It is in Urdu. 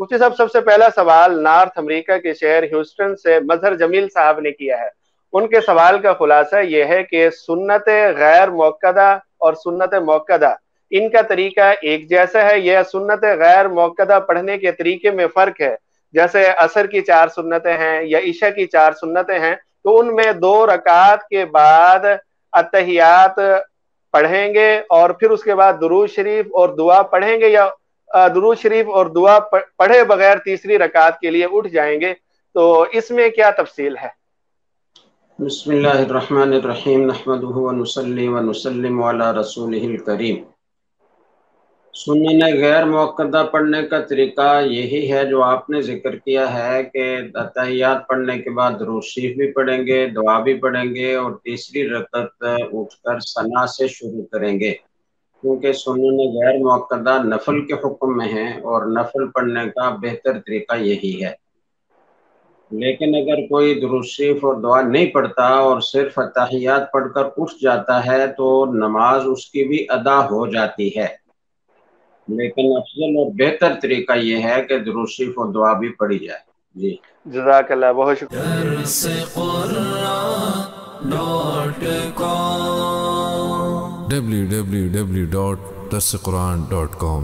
مفتی صاحب سب سے پہلا سوال نارتھ امریکہ کے شہر ہیوسٹن سے مظہر جمیل صاحب نے کیا ہے. ان کے سوال کا خلاصہ یہ ہے کہ سنت غیر موکدہ اور سنت موکدہ ان کا طریقہ ایک جیسا ہے یا سنت غیر موکدہ پڑھنے کے طریقے میں فرق ہے؟ جیسے عصر کی 4 سنتیں ہیں یا عشاء کی 4 سنتیں ہیں، تو ان میں 2 رکعات کے بعد اتحیات پڑھیں گے اور پھر اس کے بعد درود شریف اور دعا پڑھیں گے، یا درود شریف اور دعا پڑھے بغیر تیسری رکعت کے لیے اٹھ جائیں گے؟ تو اس میں کیا تفصیل ہے؟ بسم اللہ الرحمن الرحیم نحمدہ ونصلی ونسلم علی رسولہ الکریم. سنن غیر موکدہ پڑھنے کا طریقہ یہی ہے جو آپ نے ذکر کیا ہے کہ اتحیات پڑھنے کے بعد درود شریف بھی پڑھیں گے، دعا بھی پڑھیں گے اور تیسری رکعت اٹھ کر ثنا سے شروع کریں گے، کیونکہ سنن غیر موکدہ نفل کے حکم میں ہیں اور نفل پڑھنے کا بہتر طریقہ یہی ہے. لیکن اگر کوئی درود شریف اور دعا نہیں پڑھتا اور صرف اتحیات پڑھ کر اٹھ جاتا ہے تو نماز اس کی بھی ادا ہو جاتی ہے، لیکن افضل اور بہتر طریقہ یہ ہے کہ درود شریف اور دعا بھی پڑھی جائے. جی جزاک اللہ، بہت شکریہ. www.darsequran.com